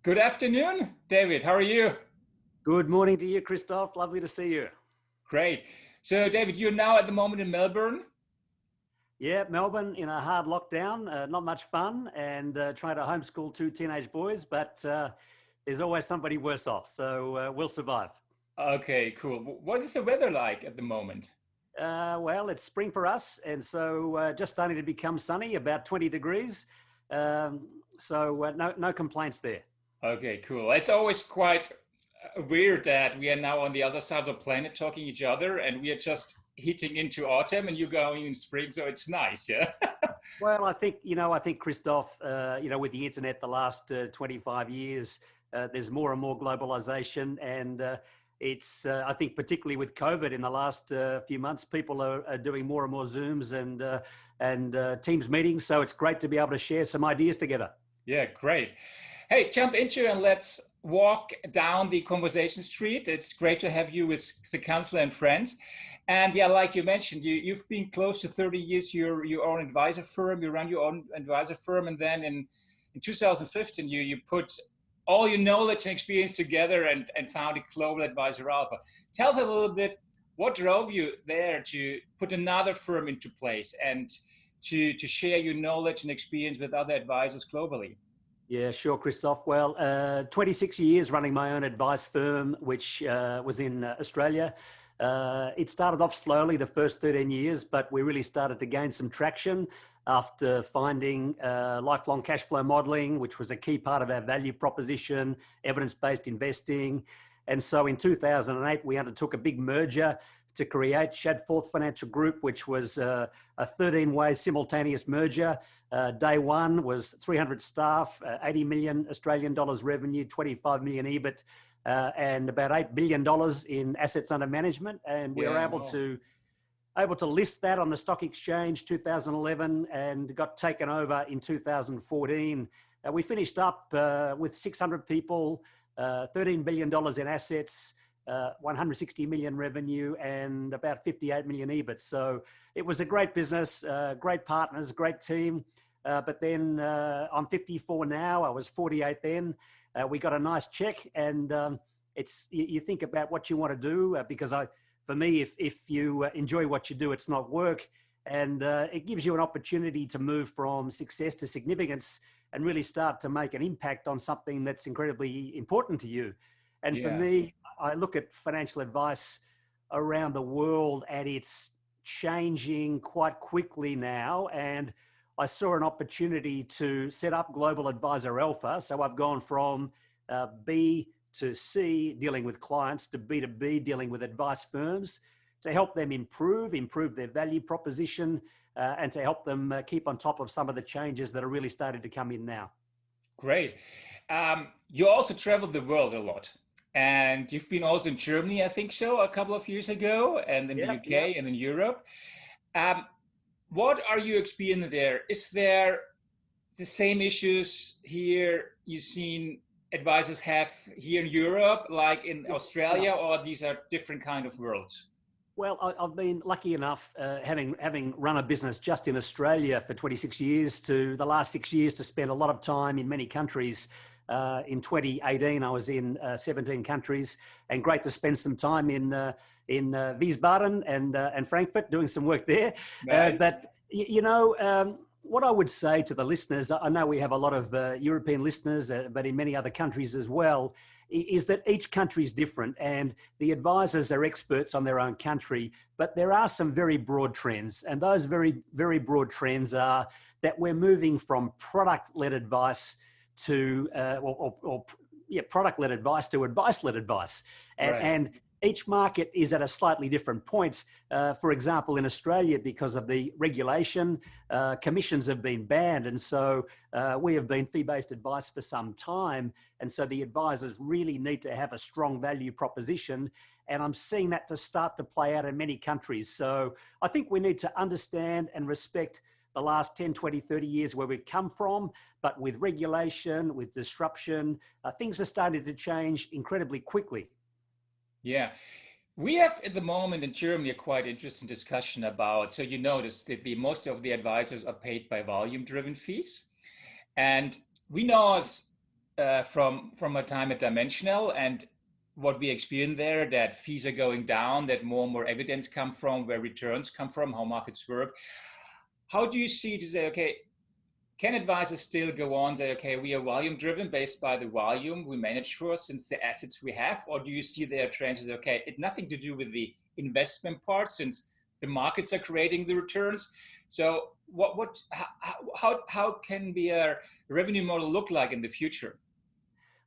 Good afternoon, David. How are you? Good morning to you, Christoph. Lovely to see you. Great. So, David, you're now at the moment in Melbourne. Yeah, Melbourne in a hard lockdown, not much fun, and trying to homeschool two teenage boys, but there's always somebody worse off, so we'll survive. Okay, cool. What is the weather like at the moment? Well, it's spring for us, and so just starting to become sunny, about 20 degrees. No complaints there. Okay, cool. It's always quite weird that we are now on the other side of the planet talking each other, and we are just hitting into autumn, and you're going in spring, so it's nice, yeah. Well, I think Christoph, with the internet the last 25 years, there's more and more globalization, and I think particularly with COVID in the last few months, people are doing more and more Zooms and Teams meetings. So it's great to be able to share some ideas together. Yeah, great. Hey, jump into and let's walk down the conversation street. It's great to have you with the Kanzler and friends. And yeah, like you mentioned, you've been close to 30 years, your own advisor firm, you run your own advisor firm. And then in 2015, you put all your knowledge and experience together and founded Global Advisor Alpha. Tell us a little bit, what drove you there to put another firm into place and to share your knowledge and experience with other advisors globally? Yeah, sure, Christoph. Well, 26 years running my own advice firm, which was in Australia. It started off slowly the first 13 years, but we really started to gain some traction after finding lifelong cash flow modeling, which was a key part of our value proposition, evidence-based investing. And so in 2008, we undertook a big merger to create Shadforth Financial Group, which was a 13-way simultaneous merger. Day one was 300 staff, 80 million Australian dollars revenue, 25 million EBIT, and about $8 billion in assets under management. And we were able to list that on the stock exchange 2011 and got taken over in 2014. We finished up with 600 people, $13 billion in assets, 160 million revenue, and about 58 million EBIT. So it was a great business, great partners, great team. But then I'm 54 now. I was 48 then. We got a nice check, and you think about what you want to do because for me, if you enjoy what you do, it's not work, and it gives you an opportunity to move from success to significance and really start to make an impact on something that's incredibly important to you. And for me, I look at financial advice around the world, and it's changing quite quickly now. And I saw an opportunity to set up Global Advisor Alpha. So I've gone from B to C, dealing with clients, to B to B, dealing with advice firms, to help them improve their value proposition, and to help them keep on top of some of the changes that are really starting to come in now. Great. You also traveled the world a lot. And you've been also in Germany, I think so, a couple of years ago, and in the UK and in Europe. What are you experiencing there? Is there the same issues here you've seen advisors have here in Europe, like in Australia, or these are different kind of worlds? Well, I've been lucky enough, having run a business just in Australia for 26 years, to the last 6 years to spend a lot of time in many countries. In 2018, I was in 17 countries, and great to spend some time in Wiesbaden and Frankfurt doing some work there. Nice. But what I would say to the listeners, I know we have a lot of European listeners, but in many other countries as well, is that each country is different, and the advisors are experts on their own country, but there are some very broad trends, and those very, very broad trends are that we're moving from product-led advice to product-led advice to advice-led advice. And each market is at a slightly different point. For example, in Australia, because of the regulation, commissions have been banned. And so we have been fee-based advice for some time. And so the advisors really need to have a strong value proposition. And I'm seeing that to start to play out in many countries. So I think we need to understand and respect the last 10, 20, 30 years where we've come from, but with regulation, with disruption, things are starting to change incredibly quickly. Yeah. We have at the moment in Germany a quite interesting discussion about, so you notice that most of the advisors are paid by volume-driven fees. And we know from a time at Dimensional and what we experience there, that fees are going down, that more and more evidence come from where returns come from, how markets work. How do you see to say, okay, can advisors still go on, say, okay, we are volume driven based by the volume we manage for since the assets we have? Or do you see there trends as, okay, it's nothing to do with the investment part since the markets are creating the returns? So how can be a revenue model look like in the future?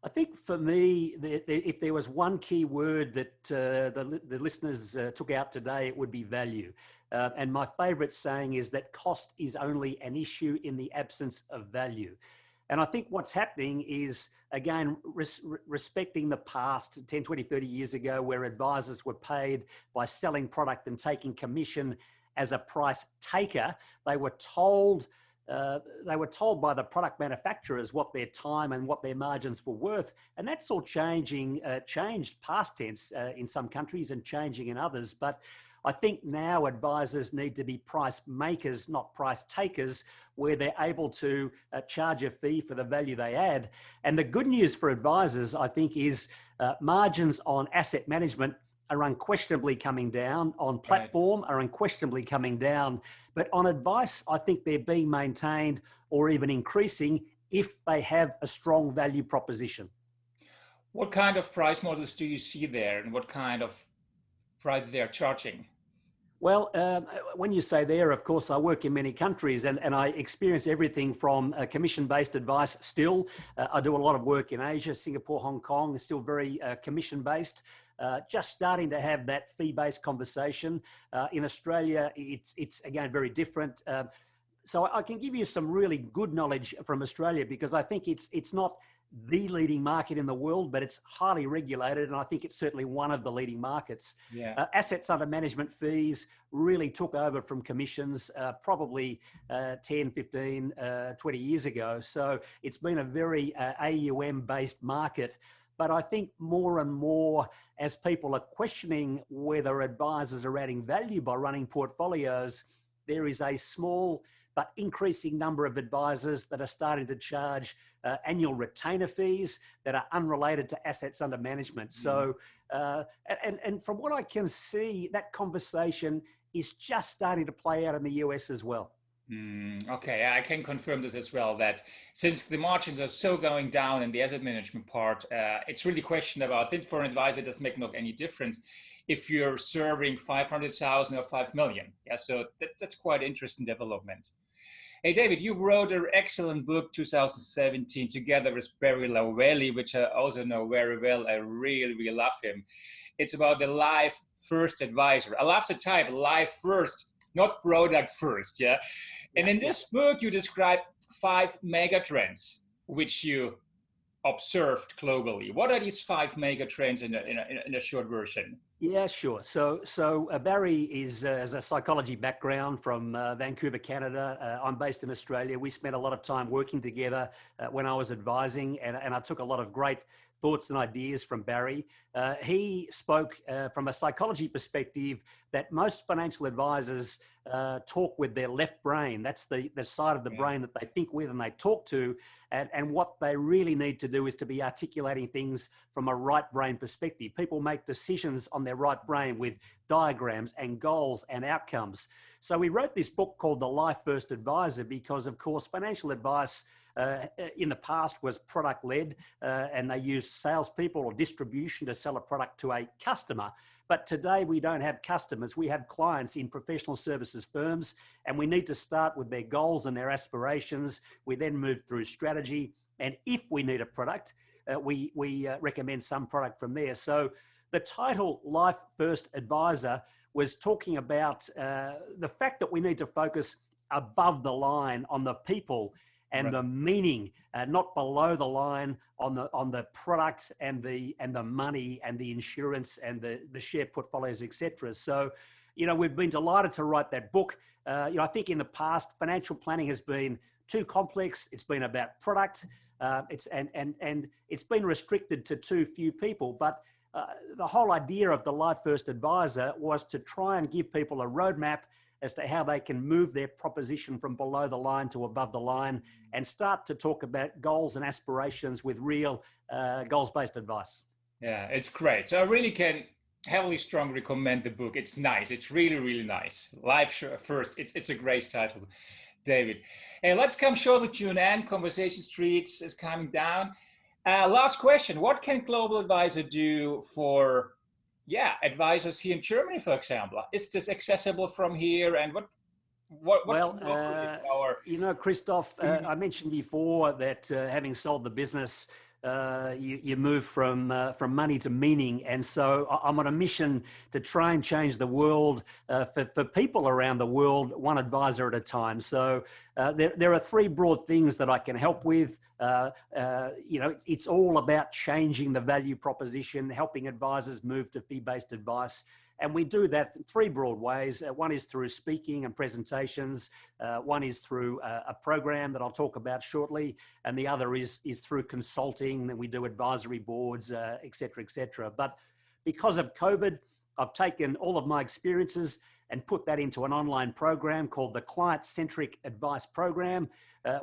I think for me, if there was one key word that the listeners took out today, it would be value. And my favourite saying is that cost is only an issue in the absence of value. And I think what's happening is, again, respecting the past 10, 20, 30 years ago, where advisors were paid by selling product and taking commission as a price taker. They were told by the product manufacturers what their time and what their margins were worth. And that's all changed past tense in some countries and changing in others. But I think now advisors need to be price makers, not price takers, where they're able to charge a fee for the value they add. And the good news for advisors, I think, is margins on asset management are unquestionably coming down, on platform are unquestionably coming down, but on advice, I think they're being maintained or even increasing if they have a strong value proposition. What kind of price models do you see there, and what kind of price they're charging? Well, when you say there, of course, I work in many countries and I experience everything from commission-based advice still. I do a lot of work in Asia, Singapore, Hong Kong, still very commission-based. Just starting to have that fee-based conversation. In Australia, it's again, very different. So I can give you some really good knowledge from Australia because I think it's not the leading market in the world, but it's highly regulated. And I think it's certainly one of the leading markets. Yeah. Assets under management fees really took over from commissions probably 10, 15, 20 years ago. So it's been a very AUM-based market. But I think more and more as people are questioning whether advisors are adding value by running portfolios, there is a small but increasing number of advisors that are starting to charge annual retainer fees that are unrelated to assets under management. So, and from what I can see, that conversation is just starting to play out in the US as well. Okay, I can confirm this as well, that since the margins are so going down in the asset management part, it's really questionable. I think for an advisor, it doesn't make any difference if you're serving 500,000 or 5 million. Yeah, so that's quite interesting development. Hey, David, you wrote an excellent book, 2017, together with Barry Lowelly, which I also know very well. I really, really love him. It's about the life first advisor. I love the title, Life First, not product first, yeah? And in this book, you describe 5 mega trends, which you observed globally. What are these 5 mega trends in a short version? Yeah, sure. So Barry has a psychology background from Vancouver, Canada. I'm based in Australia. We spent a lot of time working together when I was advising, and I took a lot of great thoughts and ideas from Barry. He spoke from a psychology perspective that most financial advisors talk with their left brain. That's the side of the brain that they think with and they talk to. And what they really need to do is to be articulating things from a right brain perspective. People make decisions on their right brain with diagrams and goals and outcomes. So we wrote this book called The Life First Advisor because, of course, financial advice in the past was product-led and they used salespeople or distribution to sell a product to a customer. But today we don't have customers, we have clients in professional services firms, and we need to start with their goals and their aspirations. We then move through strategy, and if we need a product, we recommend some product from there. So the title Life First Advisor was talking about the fact that we need to focus above the line on the people and the meaning, not below the line on the products and the money and the insurance and the share portfolios, etc. So, you know, we've been delighted to write that book. You know, I think in the past, financial planning has been too complex. It's been about product. It's been restricted to too few people. But the whole idea of the Life First Advisor was to try and give people a roadmap as to how they can move their proposition from below the line to above the line and start to talk about goals and aspirations with real goals-based advice. Yeah, it's great. So I really can heavily strongly recommend the book. It's nice. It's really, really nice. Life First. It's a great title, David. Hey, let's come shortly to an end. Conversation Streets is coming down. Last question. What can Global Advisor do for advisors here in Germany, for example? Is this accessible from here? And what well, can you offer you know, Christoph, I mentioned before that having sold the business, you move from money to meaning. And so I'm on a mission to try and change the world for people around the world, one advisor at a time. So there are three broad things that I can help with. You know, it's all about changing the value proposition, helping advisors move to fee-based advice. And we do that in three broad ways. One is through speaking and presentations. One is through a program that I'll talk about shortly. And the other is through consulting. And we do advisory boards, et cetera, et cetera. But because of COVID, I've taken all of my experiences and put that into an online program called the Client-Centric Advice Program,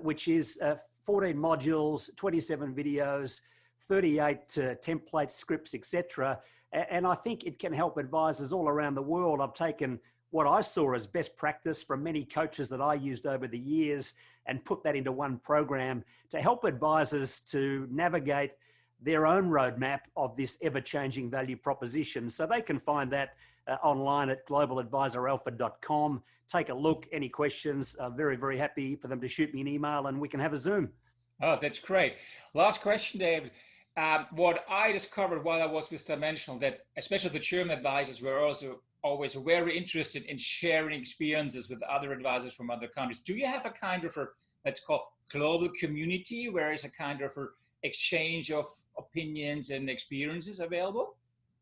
which is 14 modules, 27 videos, 38 template scripts, et cetera. And I think it can help advisors all around the world. I've taken what I saw as best practice from many coaches that I used over the years and put that into one program to help advisors to navigate their own roadmap of this ever-changing value proposition. So they can find that online at globaladvisoralpha.com. Take a look. Any questions? I'm very, very happy for them to shoot me an email and we can have a Zoom. Oh, that's great. Last question, David. What I discovered while I was with Dimensional, that especially the German advisors were also always very interested in sharing experiences with other advisors from other countries. Do you have a kind of let's call global community where is a kind of exchange of opinions and experiences available?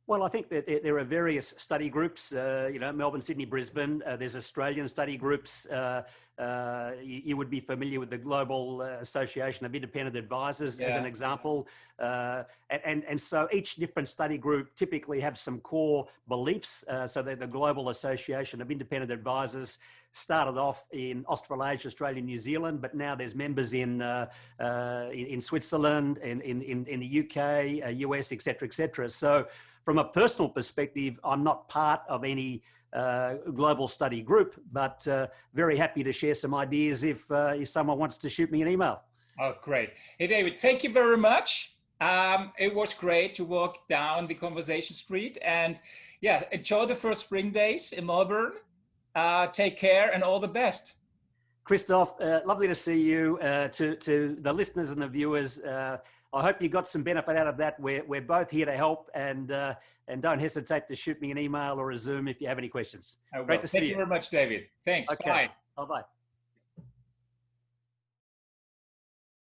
Well, I think that there are various study groups, you know, Melbourne, Sydney, Brisbane. There's Australian study groups. You would be familiar with the Global Association of Independent Advisors, as an example. And so each different study group typically have some core beliefs. So the Global Association of Independent Advisors started off in Australasia, Australia, New Zealand, but now there's members in Switzerland, in the UK, US, et cetera, et cetera. So from a personal perspective, I'm not part of any global study group, but very happy to share some ideas if someone wants to shoot me an email. Oh, great. Hey, David, thank you very much. It was great to walk down the Conversation Street and enjoy the first spring days in Melbourne. Take care and all the best. Christoph, lovely to see you. To the listeners and the viewers, I hope you got some benefit out of that. We're both here to help, and don't hesitate to shoot me an email or a Zoom if you have any questions. Great to see you. Thank you very much, David. Thanks. Okay. Bye. Bye-bye.